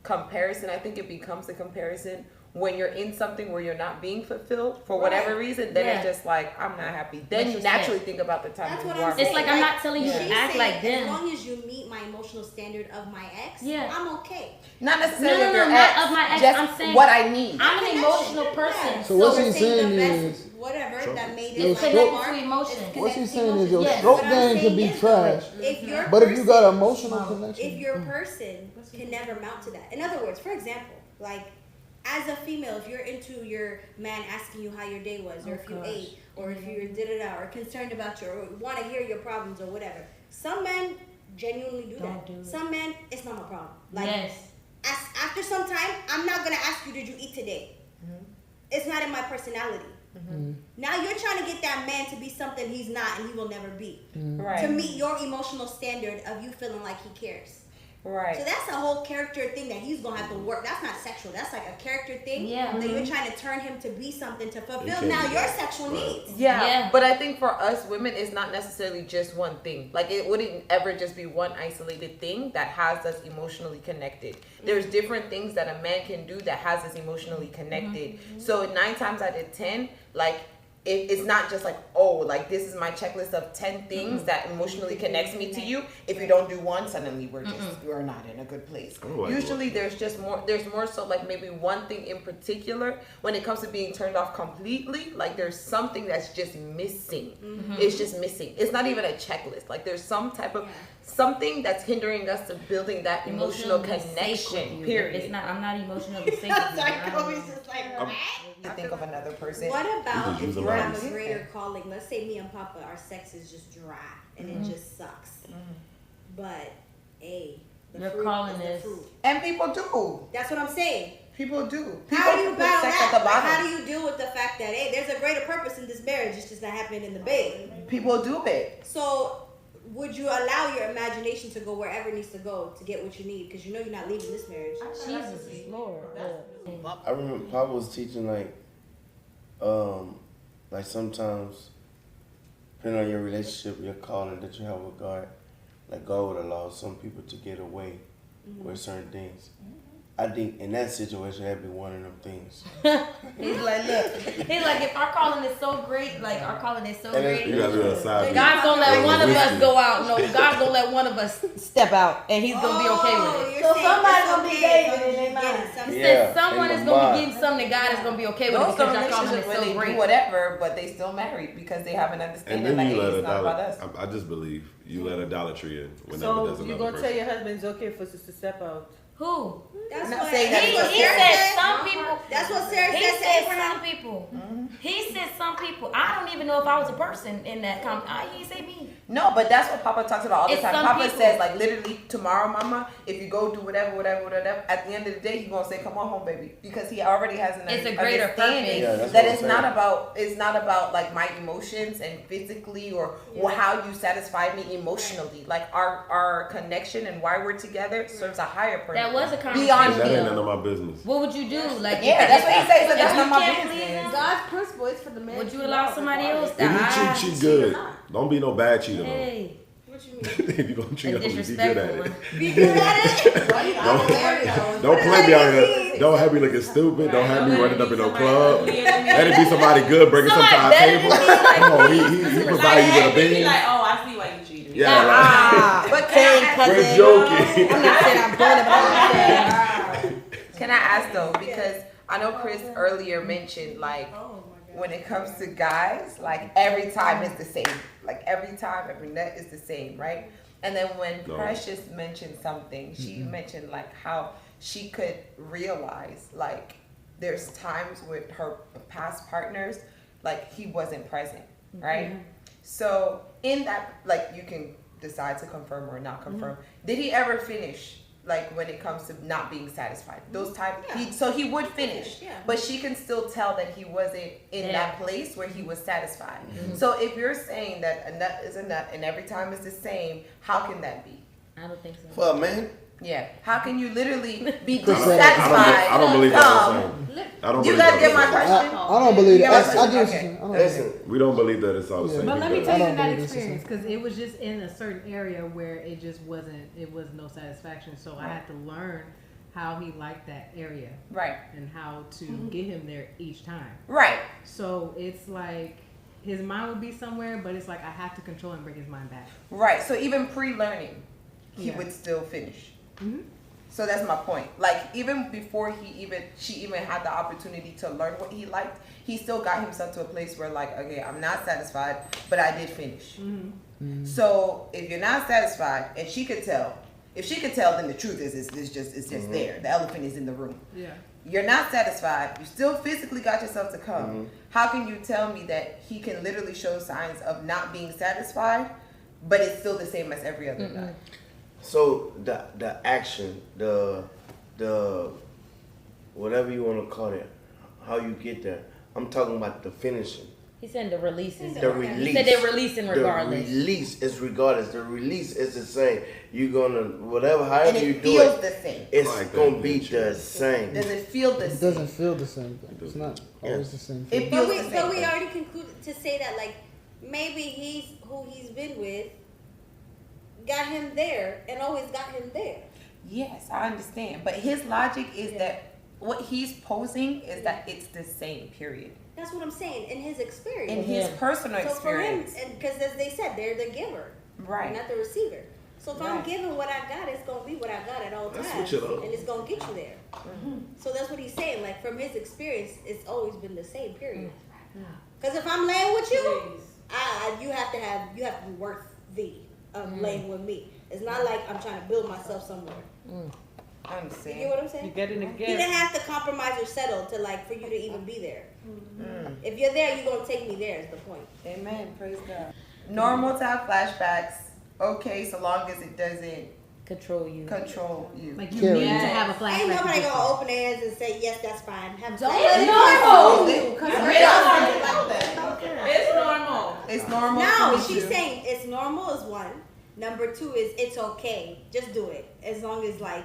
comparison. I think it becomes a comparison when you're in something where you're not being fulfilled for whatever reason. Then it's just like, I'm not happy. Then you naturally think about the time that's you what are. I'm saying. It's like, I'm not telling you to act like them. As long as you meet my emotional standard of my ex, I'm okay. Not necessarily of your not ex, of my ex. just I'm saying what I need. I'm an emotional person. So what she's saying is, whatever that made your it stroke, to emotion. what she's saying is your stroke game could be trash, if but if you got emotional connection, if your person can never mount to that. In other words, for example, like, as a female, if you're into your man asking you how your day was, or if you ate, or if you did it out, or concerned about you, or want to hear your problems, or whatever. Some men genuinely do that. Some men, it's not my problem. Like, after some time, I'm not gonna ask you, did you eat today? Mm-hmm. It's not in my personality. Mm-hmm. Now you're trying to get that man to be something he's not, and he will never be. Mm-hmm. Right. To meet your emotional standard of you feeling like he cares. Right. So that's a whole character thing that he's gonna have to work. That's not sexual. That's like a character thing. Yeah. That you're trying to turn him to be something to fulfill now your sexual needs. Yeah. But I think for us women, it's not necessarily just one thing. Like, it wouldn't ever just be one isolated thing that has us emotionally connected. There's different things that a man can do that has us emotionally connected. Mm-hmm. So 9 times out of 10, like, it's not just like, oh, like, this is my checklist of 10 things that emotionally connects me to you. If you don't do one, suddenly we're not in a good place. Usually there's more so like maybe one thing in particular when it comes to being turned off completely. Like, there's something that's just missing. Mm-hmm. It's just missing. It's not even a checklist. Like, there's some type of something that's hindering us to building that emotional connection. Period. It's not. I'm not emotionally safe with you. You think of another person. What about if you have a greater calling? Let's say me and Papa, our sex is just dry and it just sucks. But the your calling is, and people do. That's what I'm saying. People do. People how do you battle that? Like, how do you deal with the fact that there's a greater purpose in this marriage? It's just not happening in the bed. People do it. So, would you allow your imagination to go wherever it needs to go to get what you need? Because you know you're not leaving this marriage. Jesus Lord. I remember Papa was teaching like sometimes, depending on your relationship, your calling that you have with God, like God would allow some people to get away with certain things. I think in that situation, that'd be one of them things. He's like, look. He's like, if our calling is so great, like, our calling is so great, you gotta do a side God's gonna let one of us go out. No, God's gonna let one of us step out, and He's gonna be okay with it. So somebody's gonna be David in their mind. He said someone is gonna be getting something that God is gonna be okay with, because our calling is so great. Whatever, but they still married because they have an understanding. And then like, you let it's not about us. I just believe you let idolatry in whenever there's another person. So you gonna tell your husband it's okay for us to step out? Who? That's I'm not what saying that He said some people. That's what Sarah He said to said Abraham. some people. He said some people. I don't even know if I was a person in that comment. He said me. No, but that's what Papa talks about all the It's time. some Papa people. says, like, literally, tomorrow, mama, if you go do whatever, at the end of the day, he's going to say, come on home, baby. Because he already has an It's a greater understanding purpose. that it's not about, like, my emotions and physically or how you satisfy me emotionally. Like, our connection and why we're together serves a higher purpose. That was a conversation. Beyond That ain't him. none of my business. What would you do? Like, Yeah, that's what he says. Like, if that's you not my can't business. please him, God's principle is for the man. would you allow somebody else to If you cheat good. Don't be no bad cheater, though. Hey, What you mean? If you gonna cheat a on me, be good at disrespectful it. one. Be good at it. Don't play me out here. Don't have me looking stupid. Don't have me running up in no club. Let it be somebody good bringing some to our table. Come on, he provide you with a Be bean. like, oh, I see why you cheated. Yeah, But can we're joking. I'm not saying I'm doing it, but I'm saying. Can I ask though? Because I know Chris earlier mentioned like when it comes to guys, like every time it's the same. Like every time, every net is the same, right? And then when Precious mentioned something, she mentioned like how she could realize like there's times with her past partners, like he wasn't present, right? So in that, like you can decide to confirm or not confirm. Did he ever finish? Like when it comes to not being satisfied, those type. So he would finish, but she can still tell that he wasn't in that place where he was satisfied. So if you're saying that a nut is a nut and every time it's the same, how can that be? I don't think so. For a man, Yeah. How can you literally be Chris, dissatisfied? I don't believe that's the same. I don't You believe guys that's get my the same. question? I don't believe You that. got my I get question? what you're saying. I don't listen. We don't believe that it's all the same. But let me because- tell you I from don't that believe this is experience, because it was just in a certain area where it just wasn't, it was no satisfaction. So I had to learn how he liked that area Right. and how to get him there each time. Right. So it's like his mind would be somewhere, but it's like I have to control and bring his mind back. Right. So even pre-learning, he Yeah. would still finish. Mhm. So that's my point. Like even before she even had the opportunity to learn what he liked, he still got himself to a place where like, okay, I'm not satisfied, but I did finish. So if you're not satisfied, and she could tell, if she could tell, then the truth is it's just there. The elephant is in the room. Yeah. You're not satisfied. You still physically got yourself to come. How can you tell me that he can literally show signs of not being satisfied, but it's still the same as every other guy? So the action, the whatever you want to call it, how you get there. I'm talking about the finishing. He said the release is The release. He said they're releasing regardless. The release is regardless. The release is the same. You're gonna whatever, however And you it do feels it, the same. it's Like gonna that, be yeah. the same. Does it feel the It same? doesn't feel the same thing. It's not always the same It thing. feels But the we, same. but we already concluded to say that like maybe he's who he's been with got him there and always got him there. Yes, I understand. But his logic is that what he's posing is that it's the same, period. That's what I'm saying in his experience. In his personal so experience. for him, and because as they said, they're the giver, Right. not the receiver. So if I'm Right. giving what I got, it's gonna be what I got at all That's times, what you love. and it's gonna get you there. So that's what he's saying. Like from his experience, it's always been the same. Period. Because if I'm laying with you, you have to be worthy of laying with me. It's not like I'm trying to build myself somewhere. I You understand. get what I'm saying? You get it You again. didn't have to compromise or settle to like for you to even be there. If you're there, you're gonna take me there. Is the point. Amen. Praise God. Normal to have flashbacks. Okay, so long as it doesn't Control you. control you. Like you Carry need to on. have a flashback. Ain't to nobody get gonna there. open their hands and say yes, that's fine. Have Don't sex. let it normal. It's normal. It's normal. No, for me she's to- saying it's normal is one. Number two is it's okay. Just do it as long as like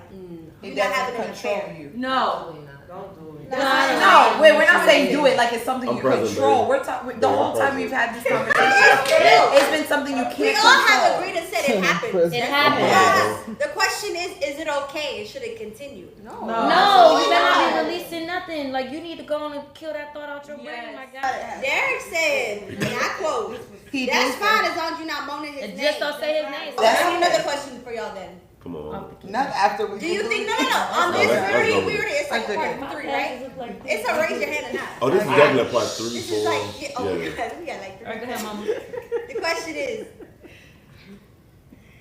It you're not doesn't having an control affair. you. No. Don't do it. No, wait, we're not saying do it like it's something I'm you present, control. baby. We're talking the Yeah, whole I'm time present. we've had this conversation. It's been something you can't We all control. have agreed and said it happens. It That's happens. what we asked. The question is it okay and should it continue? No, you better not be releasing nothing. Like you need to go on and kill that thought out your brain. My God. Derek said, and I quote, He that's did fine say- as long as you're not moaning his And name. just don't say his name. That's another question for y'all then. Come on. Not after we. Do you think no on No, this let's three go with we it. already it's like part 3, right? It's a raise your hand or not. Oh, this is definitely part 3, This 4. is like we got like 3 Alright, go ahead, mama. The question is,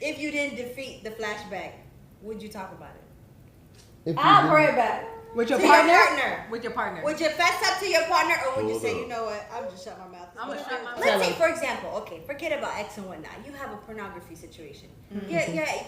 if you didn't defeat the flashback, would you talk about it? I'll pray about it. With your To partner? your partner. With your partner. Would you fess up to your partner, or would you say, you know what, I'm just shut my mouth? I'm gonna shut my mouth. Let's say, for example, okay, forget about X and whatnot. You have a pornography situation.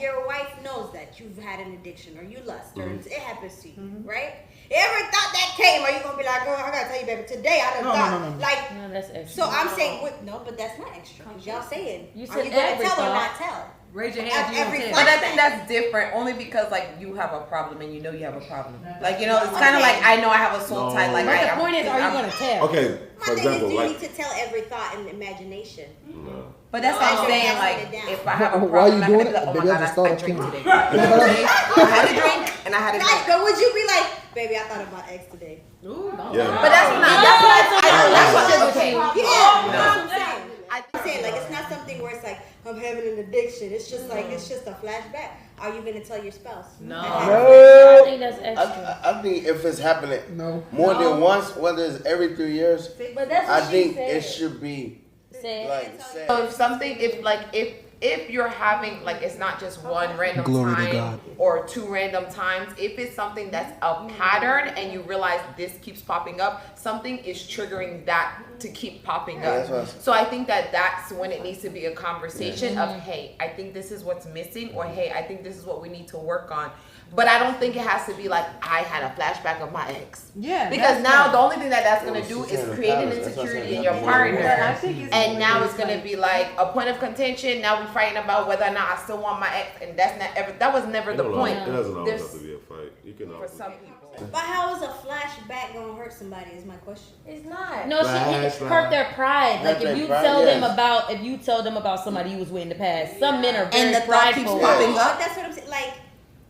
Your wife knows that you've had an addiction, or you lust, or it happens to you, right? Every thought that came, are you gonna be like, oh, I gotta tell you, baby, today I done thought. No. Like, No, that's extra. so I'm saying, no, but that's not extra. Because y'all saying, You are said you gonna every tell or thought. not tell? Raise your hand if you Every don't But tell. I think that's different only because like you have a problem and you know you have a problem. Like, you know, it's kind of like I know I have a soul tie. Like, But the point is, are you gonna tell? Okay, My for thing is, example, do you like need to tell every thought and imagination? no. But that's what I'm saying. Like, if I have a Why problem, you I'm doing gonna be it? like, oh my Baby, I god, just I thought of drank Kim. today. I had a drink and I had a Right, drink. but would you be like, baby, I thought about X today? Ooh, no. Yeah. But that's not. That's what. Okay. Yeah, that's what I'm saying. I'm saying, like, it's not something where it's like, I'm having an addiction. It's just like, it's just a flashback. Are you gonna tell your spouse? No. I think that's extra. I think if it's happening No. more than once, whether it's every 3 years, But that's I what she think said. it should be Say like said. So if you're having like it's not just one random Glory to time God. or 2 random times, if it's something that's a pattern and you realize this keeps popping up, something is triggering that to keep popping Yeah, that's what I up. said. So I think that's when it needs to be a conversation of, hey, I think this is what's missing, or hey, I think this is what we need to work on. But I don't think it has to be like I had a flashback of my ex. Yeah. Because now the only thing that's going to do she's is saying create an patterns. That's what I'm insecurity in saying. your Yeah, partner. I think it's And now it's going to be like a point of contention. Now we're fighting about whether or not I still want my ex, and that's not ever. That was never the point. It doesn't always There's- have to be a fight. You can For always. some people. But how is a flashback gonna hurt somebody? Is my question. It's not. No, it hurt their pride. Like Hurt if you their pride, tell them yes. about, if you tell them about somebody you was with in the past, some men are very And the thought keeps prideful. popping But up. that's what I'm saying. Like,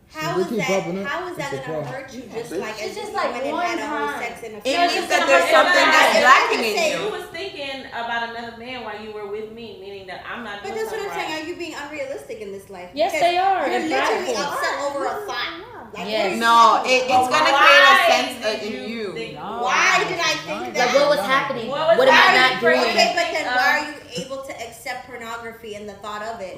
how they is keep that? popping up, How is that it's a gonna problem. hurt you? Just like It's as just you like went and one had a whole time. sex in a It flashback. means that there's something that's lacking in You you. was thinking about another man while you were with me, meaning that I'm not But doing that's what I'm something saying. right. Are you being unrealistic in this life? Yes, Because they are. You're They're literally prideful. upset over a thought. Like, Yes. what are you No, talking it's about? going to Why create a did sense in you. think- Why did I think that? Like what was happening? What was What am I happening? not doing? Okay, but then why are you able to accept pornography and the thought of it?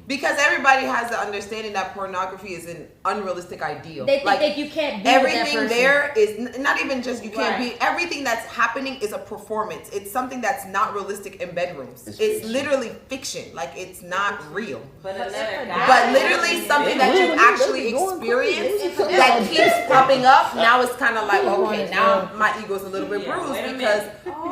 Because everybody has the understanding that pornography is an unrealistic ideal. They think Like, that you can't be with that everything person. there is not even just you can't Right. be. Everything that's happening is a performance. It's something that's not realistic in bedrooms. It's It's fiction. literally fiction. Like it's not real. But another guy. But literally something that you've actually experienced that keeps popping up. Now it's kind of like, okay, now my ego's a little bit Yeah, bruised wait a because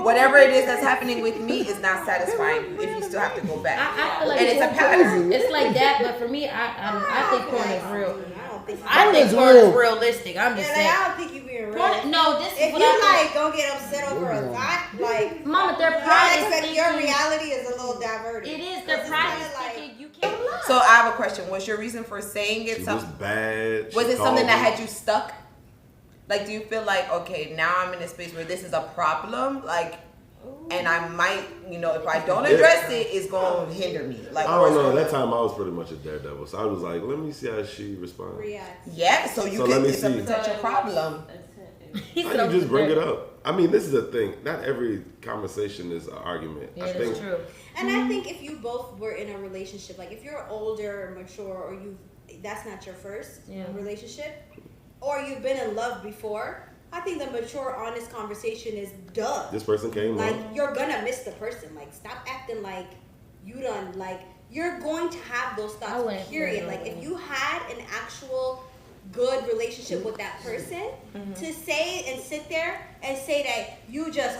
whatever it is that's happening with me is not satisfying you if you still have to go back. I feel like And it's a pattern. It's like that, but for me, I think porn is real. I don't think. I think is porn is real. realistic. I'm just Yeah, like, saying. I don't think you being real. Porn, no, this is If what you I think. like don't get upset over a thought, like Mama, their I pride is expect your thinking. reality is a little diverted. It is. Their It's pride kinda is like- thinking you can't lie. So I have a question. Was your reason for saying it She was something? bad. Was She it something called that me. had you stuck? Like, do you feel like, okay, now I'm in a space where this is a problem, like, and I might, you know, if I don't address it, it's going to hinder me. Like, I or don't it's know. At gonna- that time, I was pretty much a daredevil, so I was like, let me see how she responds. React. Yeah, so you So can, let me it's a see. potential problem. He I said, can just bring it up. I mean, this is the thing. Not every conversation is an argument. Yeah, I that's think true. And I think if you both were in a relationship, like if you're older or mature, or that's not your first relationship, or you've been in love before, I think the mature, honest conversation is duh. this person came Like up. you're gonna miss the person. Like stop acting like you done. Like you're going to have those I thoughts. wouldn't Period. feel Like that if you had an actual good relationship with that person, to say and sit there and say that you just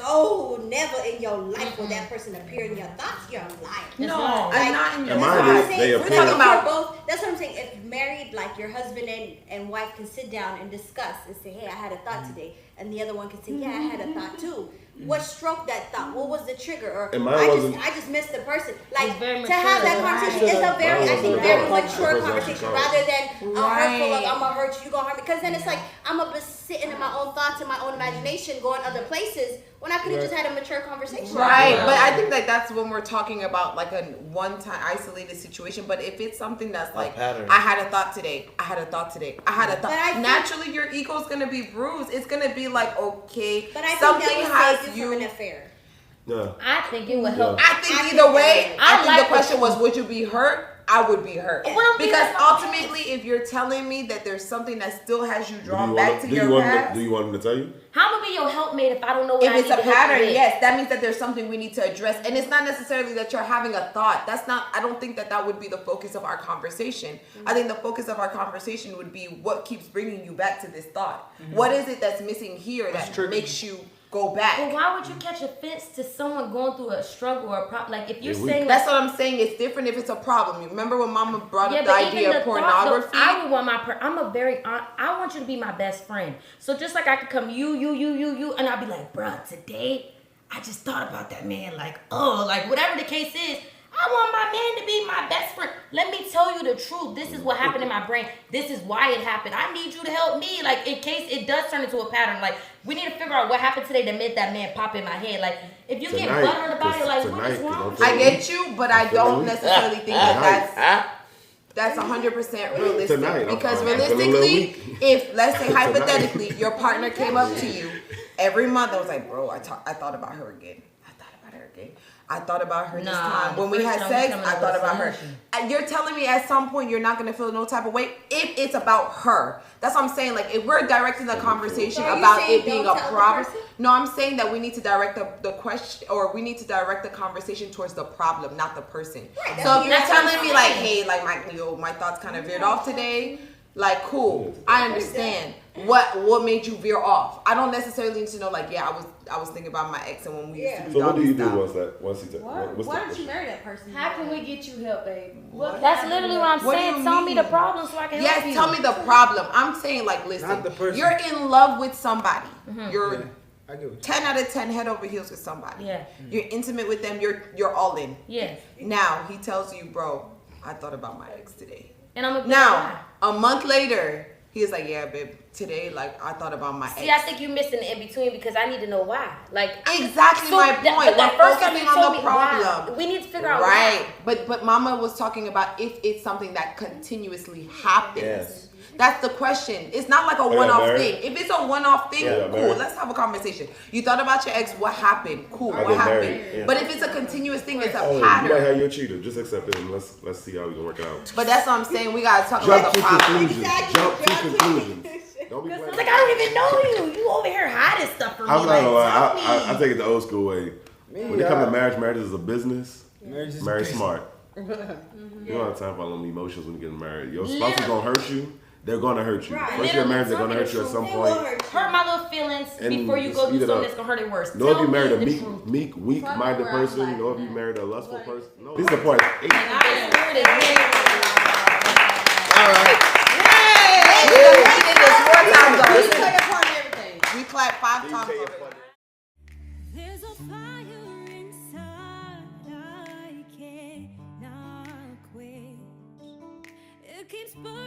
never in your life will that person appear in your thoughts, you're a liar. No, I'm not in your And That's mine what is, I'm saying. they We're appear. talking about Appear. both. That's what I'm saying. If married, like your husband and wife can sit down and discuss and say, "Hey, I had a thought today," and the other one can say, "Yeah, I had a thought too." What stroked that thought? What was the trigger? Or And mine I wasn't- just missed the person. Like It's very to have that mature. conversation is a very, I think, Mine very wasn't mature that. conversation Right. rather than a hurtful of Right. I'm gonna hurt you, you gonna hurt me. Because then it's like I'm gonna be sitting in my own thoughts and my own imagination, going other places when I could have just had a mature conversation. Right, but I think that that's when we're talking about like a one-time isolated situation. But if it's something that's like, pattern. I had a thought today, I had a thought today, I had a thought. But I think- Naturally, your ego's gonna be bruised. It's gonna be like, okay, But I think something that would has save you from an affair. Yeah. I think it would help. I think I either think way, that- I think like the question what was, would you be hurt? I would be hurt. Because ultimately, if you're telling me that there's something that still has you drawn back to your past. Do you want him to tell you? How am I be your helpmate if I don't know what if I it's need a to help pattern, you with? yes, that means that there's something we need to address. And it's not necessarily that you're having a thought. That's not, I don't think that would be the focus of our conversation. I think the focus of our conversation would be what keeps bringing you back to this thought. What is it that's missing here that makes you go back? But why would you catch offense to someone going through a struggle or a problem? Like if you're saying that's what I'm saying. It's different if it's a problem. You remember when Mama brought up the idea of pornography? I would want I want you to be my best friend. So just like I could come you, and I'll be like, bruh, today I just thought about that man. Like, like whatever the case is. I want my man to be my best friend. Let me tell you the truth. This is what happened in my brain. This is why it happened. I need you to help me. Like, in case it does turn into a pattern. Like, we need to figure out what happened today that made that man pop in my head. Like, if you get butthurt about it, like, what is wrong? I get you, but I don't necessarily think that's 100% realistic. Because realistically, if, let's say hypothetically, your partner came up to you every month and was like, bro, I thought about her again. I thought about her this time. When we had sex, I thought about her. You're telling me at some point you're not going to feel no type of way if it's about her. That's what I'm saying. Like, if we're directing the conversation about it being a problem. No, I'm saying that we need to direct the question, or we need to direct the conversation towards the problem, not the person. Right, so if you're telling me like, hey, like my thoughts kind of veered off today, like, cool, I understand. What made you veer off? I don't necessarily need to know, like, yeah, I was thinking about my ex and when we used to do. So what do you do once he Why don't you marry that person? How can we get you help, babe? That's literally what I'm saying. Tell me the problem so I can help you. Yes, tell me the problem. I'm saying, like, listen, you're in love with somebody. You're 10 out of 10 head over heels with somebody. Yeah. You're intimate with them. You're all in. Yes. Now he tells you, bro, I thought about my ex today. And I'm a month later, he was like, yeah, babe, today, like, I thought about my ex. See, I think you're missing the in between because I need to know why. Like, exactly my point. We're focusing on the problem. We need to figure out why. But Mama was talking about if it's something that continuously happens. Yes. That's the question. It's not like a one-off thing. If it's a one-off thing, cool. Let's have a conversation. You thought about your ex. What happened? Cool. What happened? Yeah. But if it's a continuous thing, it's a pattern. You might have your cheater. Just accept it and let's see how we can work it out. But that's what I'm saying. We gotta talk about the problem. Jump to conclusions. Don't be like, I don't even know you. You over here hiding stuff from me. I'm not gonna lie. I take it the old school way. When it comes to marriage is a business. Marry smart. You don't have time for all them emotions when you get married. Your spouse is gonna hurt you. They're gonna hurt you. First you're married, they're gonna hurt you at some point. Hurt my little feelings before you go do something that's gonna hurt it worse. Know if you married a meek, weak-minded person. Know if you married a lustful person. No, this is the point. 8. All right. We did this 4 times already. We clapped 5 times already. There's a fire inside, I cannot quench. It keeps burning.